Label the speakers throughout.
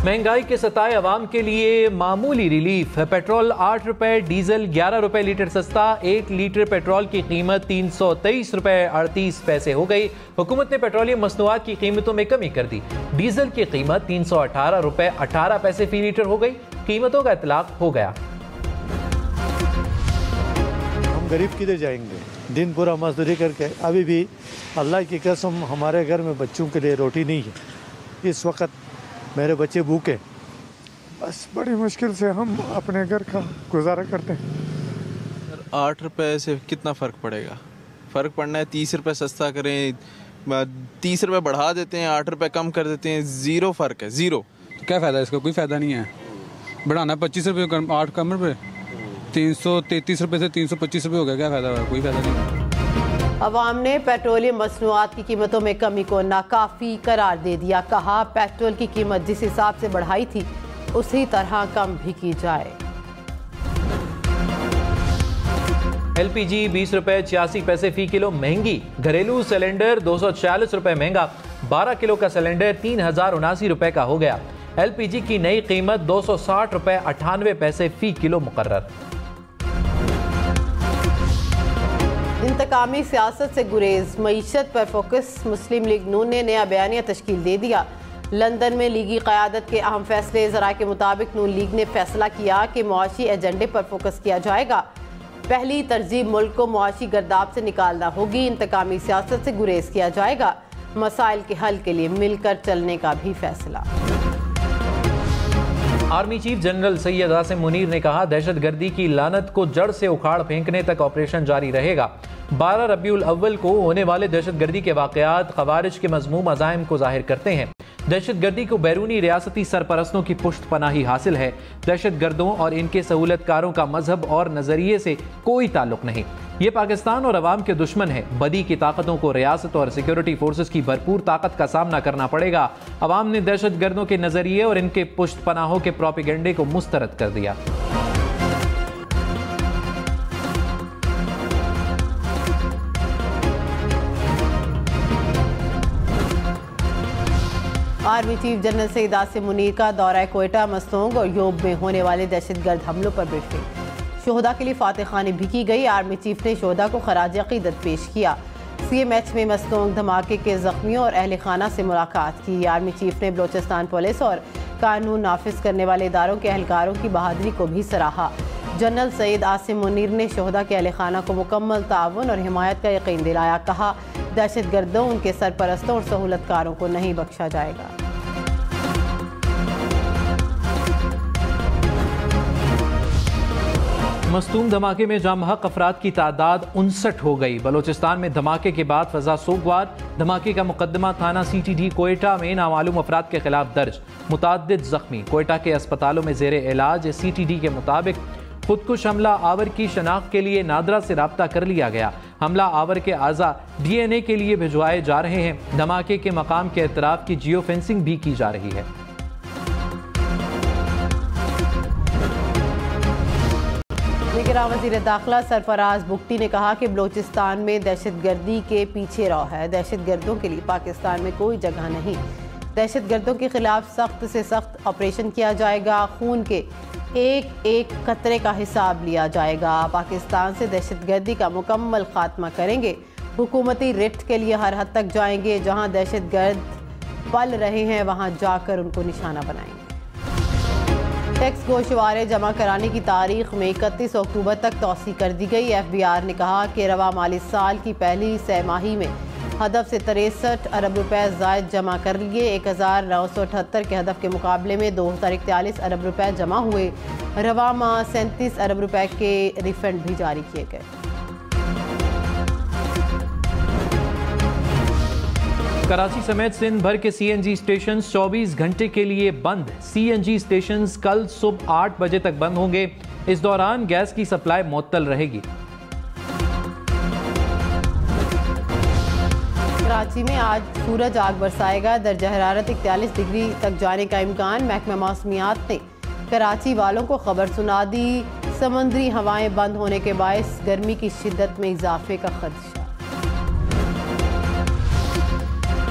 Speaker 1: महंगाई के सताए अवाम के लिए मामूली रिलीफ। पेट्रोल 8 रुपए, डीजल 11 रुपए लीटर सस्ता। 1 लीटर पेट्रोल की कीमत 323 रुपए 38 पैसे हो गई। हुकूमत ने पेट्रोलियम मसनूआत की कीमतों में कमी कर दी। डीजल की कीमत 318 रुपए 18 पैसे फी लीटर हो गई। कीमतों का इतलाक हो गया।
Speaker 2: हम गरीब किधर जाएंगे? दिन पूरा मजदूरी करके अभी भी अल्लाह की कसम हमारे घर में बच्चों के लिए रोटी नहीं है। इस वक्त मेरे बच्चे भूखे, बस बड़ी मुश्किल से हम अपने घर का गुजारा करते हैं।
Speaker 3: 8 रुपए से कितना फ़र्क पड़ेगा? फ़र्क पड़ना है 30 रुपए सस्ता करें, 30 रुपए बढ़ा देते हैं, 8 रुपए कम कर देते हैं, ज़ीरो फ़र्क है, ज़ीरो।
Speaker 4: तो क्या फ़ायदा? इसका कोई फ़ायदा नहीं है। बढ़ाना 25 रुपये, 8 कम रुपये, 333 रुपये से 325 रुपये हो गया, क्या फ़ायदा हुआ? कोई फ़ायदा नहीं है।
Speaker 5: अवाम ने पेट्रोलियम मसनूआत की कीमतों में कमी को नाकाफी करार दे दिया। कहा पेट्रोल की कीमत जिस हिसाब से बढ़ाई थी उसी तरह कम भी की जाए।
Speaker 1: LPG 20 रुपए 86 पैसे फी किलो महंगी। घरेलू सिलेंडर 240 रुपए महंगा। 12 किलो का सिलेंडर 3079 रुपए का हो गया। LPG की नई कीमत 260 रुपए 98 पैसे फी किलो मुकर्रर।
Speaker 5: इंतकामी सियासत से गुरेज, मईशत पर फोकस। मुस्लिम लीग नून ने नया बयानिया तश्कील दे दिया। लंदन में लीगी क़यादत के अहम फैसले। ज़राए के मुताबिक नून लीग ने फैसला किया कि मुआशी एजेंडे पर फोकस किया जाएगा। पहली तरजीह मुल्क को मुआशी गर्दाब से निकालना होगी। इंतकामी सियासत से गुरेज किया जाएगा। मसाइल के हल के लिए मिलकर चलने का भी फैसला।
Speaker 1: Army chief general Syed Asim Munir ने कहा दहशतगर्दी की लानत को जड़ से उखाड़ फेंकने तक ऑपरेशन जारी रहेगा। 12 रबीउल अव्वल को होने वाले दहशतगर्दी के वाक़यात ख़वारिज के मज़मूम अज़ाइम को जाहिर करते हैं। दहशतगर्दी को बैरूनी रियासती सरपरस्तों की पुश्त पनाही हासिल है। दहशतगर्दों और इनके सहूलतकारों का मजहब और नजरिए से कोई ताल्लुक नहीं। ये पाकिस्तान और अवाम के दुश्मन है। बदी की ताकतों को रियासत और सिक्योरिटी फोर्सेस की भरपूर ताकत का सामना करना पड़ेगा। अवाम ने दहशतगर्दों के नजरिए और इनके पुश्त पनाहों के प्रोपेगेंडे को मुस्तरद कर दिया।
Speaker 5: Army chief general Syed Asim Munir का दौरा कोयटा, मस्तोंग और योब में होने वाले दहशतगर्द हमलों पर ब्रीफिंग। शोहदा के लिए फातह खानी भी की गई। आर्मी चीफ ने शोहदा को खराज अकीदत पेश किया। CMH में मस्तोंग धमाके के जख्मियों और अहल खाना से मुलाकात की। आर्मी चीफ ने बलोचिस्तान पुलिस और कानून नाफिज करने वाले इदारों के अहलकारों की बहादुरी को भी सराहा। जनरल सैयद आसिम मुनीर ने शोहदा के अहल खाना को मुकम्मल ताउन और हिमायत का यकीन दिलाया। कहा दहशतगर्दों, उनके सरपरस्तों और सहूलतकारों को नहीं बख्शा जाएगा।
Speaker 1: मस्तूम धमाके में जाम हक अफराद की तादाद 59 हो गई। बलोचिस्तान में धमाके के बाद फजा सोगवार। धमाके का मुकदमा थाना CTD कोयटा में नामालूम अफराद के खिलाफ दर्ज। मुताद्दिद जख्मी। कोयटा के अस्पतालों में जेर इलाज। CTD के मुताबिक खुदकुश हमला आवर की शनाख्त के लिए नादरा से राब्ता कर लिया गया। हमला आवर के आज़ा DNA के लिए भिजवाए जा रहे हैं। धमाके के मकाम के एतराफ की जियो फेंसिंग भी की जा रही है।
Speaker 5: वज़ीर दाखिला सरफराज बुगटी ने कहा कि बलोचिस्तान में दहशतगर्दी के पीछे रौ है। दहशतगर्दों के लिए पाकिस्तान में कोई जगह नहीं। दहशतगर्दों के खिलाफ सख्त से सख्त ऑपरेशन किया जाएगा। खून के एक एक कतरे का हिसाब लिया जाएगा। पाकिस्तान से दहशतगर्दी का मुकम्मल खात्मा करेंगे। हुकूमती रिफ्ट के लिए हर हद तक जाएंगे। जहां दहशतगर्द पल रहे हैं वहां जाकर उनको निशाना बनाएंगे। टैक्स गोशवारे जमा कराने की तारीख में 31 अक्टूबर तक तौसी कर दी गई। FBR ने कहा कि रवा माली साल की पहली सैमाही में हदफ से 63 अरब रुपए ज़ायद जमा कर लिए। 1978 के हदफ के मुकाबले में 2041 अरब रुपए जमा हुए। रवा माह 37 अरब रुपए के रिफंड भी जारी किए गए।
Speaker 1: कराची समेत सिंध भर के CNG स्टेशन 24 घंटे के लिए बंद। CNG स्टेशन कल सुबह 8 बजे तक बंद होंगे। इस दौरान गैस की सप्लाई मुअत्तल रहेगी।
Speaker 5: कराची में आज सूरज आग बरसाएगा। दर्जा हरारत 41 डिग्री तक जाने का इम्कान। महकमा मौसमियात ने कराची वालों को खबर सुना दी। समंदरी हवाएं बंद होने के बायस गर्मी की शिद्दत में इजाफे का खदशा।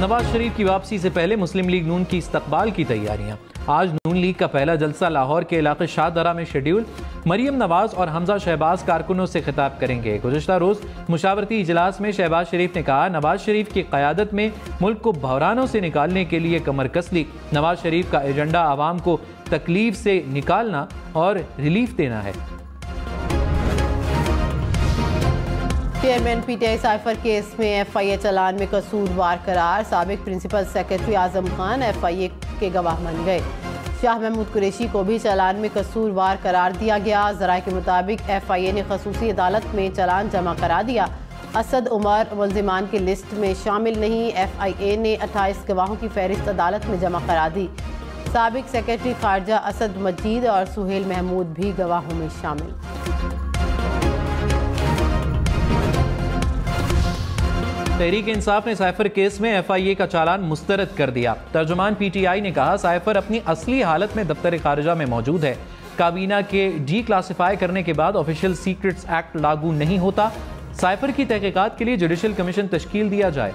Speaker 1: नवाज शरीफ की वापसी से पहले मुस्लिम लीग नून की इस्तकबाल की तैयारियां। आज नून लीग का पहला जलसा लाहौर के इलाके शाहदरा में शेड्यूल। मरियम नवाज और हमजा शहबाज कारकुनों से खिताब करेंगे। गुज़िश्ता रोज मुशावरती इजलास में शहबाज शरीफ ने कहा, नवाज शरीफ की क़यादत में मुल्क को बहरानों से निकालने के लिए कमर कस ली। नवाज शरीफ का एजेंडा आवाम को तकलीफ से निकालना और रिलीफ देना है।
Speaker 5: चेयरमैन PTI साइफर केस में FIA चलान में कसूरवार करार। साबिक principal secretary Azam Khan FIA के गवाह बन गए। शाह महमूद कुरैशी को भी चलान में कसूरवार करार दिया गया। ज़राए के मुताबिक FIA ने खसूसी अदालत में चलान जमा करा दिया। असद उमर मुल्जिमान की लिस्ट में शामिल नहीं। FIA ने 28 गवाहों की फहरिस्त अदालत में जमा करा दी। साबिक सेक्रेटरी खारजा असद मजीद और सुहेल महमूद भी गवाहों में शामिल।
Speaker 1: तहरीक इंसाफ ने साइफर केस में FIA का चालान मुस्तरद कर दिया। तर्जुमान PTI ने कहा, साइफर अपनी असली हालत में दफ्तर खारजा में मौजूद है। काबीना के डी क्लासिफाई करने के बाद ऑफिशियल सीक्रेट्स एक्ट लागू नहीं होता। साइफर की तहकीकात के लिए जुडिशल कमीशन तश्कील दिया जाए।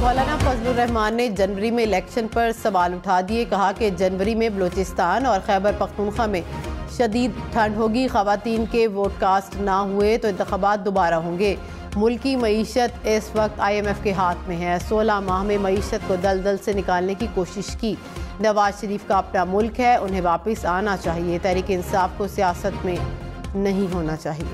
Speaker 5: मौलाना फजलुर रहमान ने जनवरी में इलेक्शन पर सवाल उठा दिए। कहा कि जनवरी में बलूचिस्तान और खैबर पख्तूनख्वा में शदीद ठंड होगी। ख़वातीन के वोट कास्ट ना हुए तो इंतखाबात दोबारा होंगे। मुल्क की मईशत इस वक्त IMF के हाथ में है। 16 माह में मईशत को दलदल से निकालने की कोशिश की। नवाज शरीफ का अपना मुल्क है, उन्हें वापस आना चाहिए। तहरीक इंसाफ को सियासत में नहीं होना चाहिए।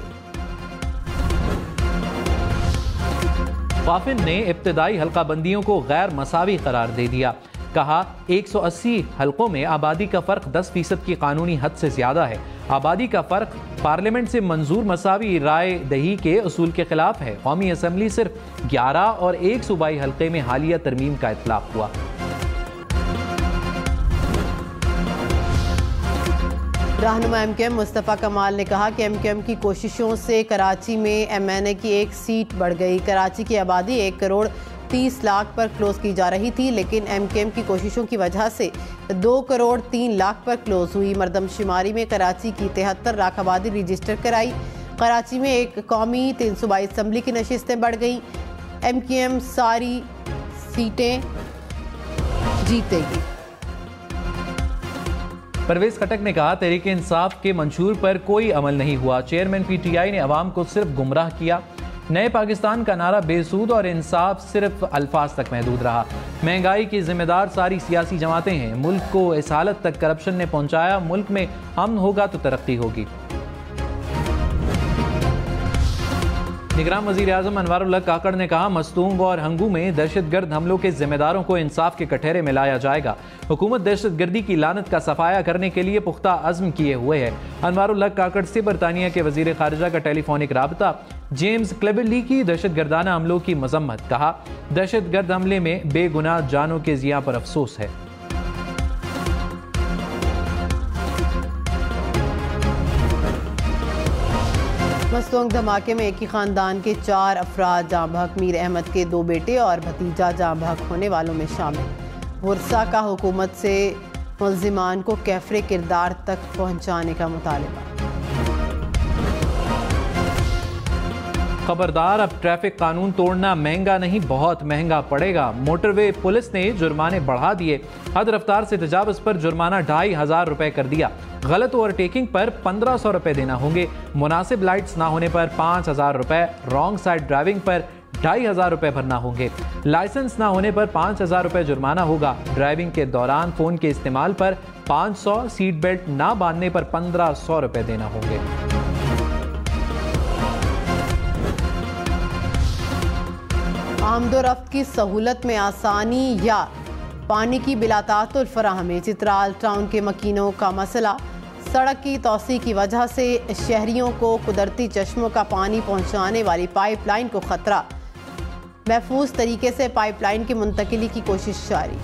Speaker 1: वाफिन ने इब्तदाई हल्का बंदियों को गैर मसावी करार दे दिया। कहा, 180 हल्कों में आबादी का फ़र्क 10% की कानूनी हद से ज़्यादा है। आबादी का फ़र्क पार्लियामेंट से मंजूर मसावी राय दही के उसूल के खिलाफ है। कौमी असम्बली सिर्फ 11 और एक सूबाई हल्के में हालिया तरमीम का इत्तलाक हुआ।
Speaker 5: रहनुमा MKM मुस्तफ़ा कमाल ने कहा कि MKM की कोशिशों से कराची में MNA की एक सीट बढ़ गई। कराची की आबादी 1 करोड़ 30 लाख पर क्लोज की जा रही थी, लेकिन MKM की कोशिशों की वजह से 2 करोड़ 3 लाख पर क्लोज हुई। मरदमशुमारी में कराची की 73 लाख आबादी रजिस्टर कराई। कराची में एक कौमी 3 सूबाई असम्बली की नशिस्तें बढ़ गई। MKM सारी सीटें जीतेगी।
Speaker 1: परवेज खटक ने कहा, तहरीक इंसाफ के मंशूर पर कोई अमल नहीं हुआ। चेयरमैन PTI ने अवाम को सिर्फ गुमराह किया। नए पाकिस्तान का नारा बेसूद और इंसाफ सिर्फ अल्फाज तक महदूद रहा। महंगाई की जिम्मेदार सारी सियासी जमातें हैं। मुल्क को इस हालत तक करप्शन ने पहुंचाया। मुल्क में अमन होगा तो तरक्की होगी। निगरान वज़ीर आज़म अनवारुल्लाह काकड़ ने कहा, मस्तूंग और हंगू में दहशतगर्द हमलों के जिम्मेदारों को इंसाफ के कटहरे में लाया जाएगा। हुकूमत दहशतगर्दी की लानत का सफाया करने के लिए पुख्ता अज़्म किए हुए है। अनवारुल्लाह काकड़ से बरतानिया के वज़ीर खारिजा का टेलीफोनिक राबता। जेम्स क्लेबरली की दहशतगर्दाना हमलों की मजम्मत। कहा, दहशतगर्द हमले में बेगुनाह जानों के ज़िया पर अफसोस है।
Speaker 5: मस्तूंग धमाके में एक ही खानदान के 4 अफराद जाँ बहक। मीर अहमद के 2 बेटे और भतीजा जाँ बहक होने वालों में शामिल। वर्सा का हुकूमत से मुल्जिमान को कैफरे किरदार तक पहुँचाने का मुतालबा।
Speaker 1: खबरदार, अब ट्रैफिक कानून तोड़ना महंगा नहीं बहुत महंगा पड़ेगा। मोटरवे पुलिस ने जुर्माने बढ़ा दिए। हद रफ्तार से तजावुज़ पर जुर्माना 2500 रुपए कर दिया। गलत ओवरटेकिंग पर 1500 रुपए देना होंगे। मुनासिब लाइट्स ना होने पर 5000 रुपए। रॉन्ग साइड ड्राइविंग पर 2500 रुपए भरना होंगे। लाइसेंस ना होने पर 5000 रुपए जुर्माना होगा। ड्राइविंग के दौरान फोन के इस्तेमाल पर 500, सीट बेल्ट ना बांधने पर 1500 रुपए देना होंगे।
Speaker 5: आमदोरफ्त की सहूलत में आसानी या पानी की बिलातातुल फराहमी। चित्राल टाउन के मकीनों का मसला। सड़क की तोसी की वजह से शहरियों को कुदरती चश्मों का पानी पहुंचाने वाली पाइपलाइन को खतरा। महफूज तरीके से पाइपलाइन की मुंतकिली की कोशिश जारी।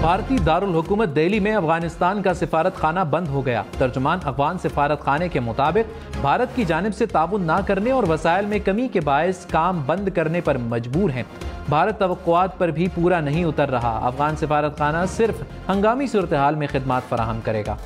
Speaker 1: भारतीय दारुल हुकूमत दिल्ली में अफगानिस्तान का सिफारत खाना बंद हो गया। तर्जुमान अफगान सिफारत खाने के मुताबिक भारत की जानिब से ताउन न करने और वसाइल में कमी के बायस काम बंद करने पर मजबूर है। भारत तवक्कुआत पर भी पूरा नहीं उतर रहा। अफगान सिफारत खाना सिर्फ हंगामी सूरत हाल में खिदमात फराहम करेगा।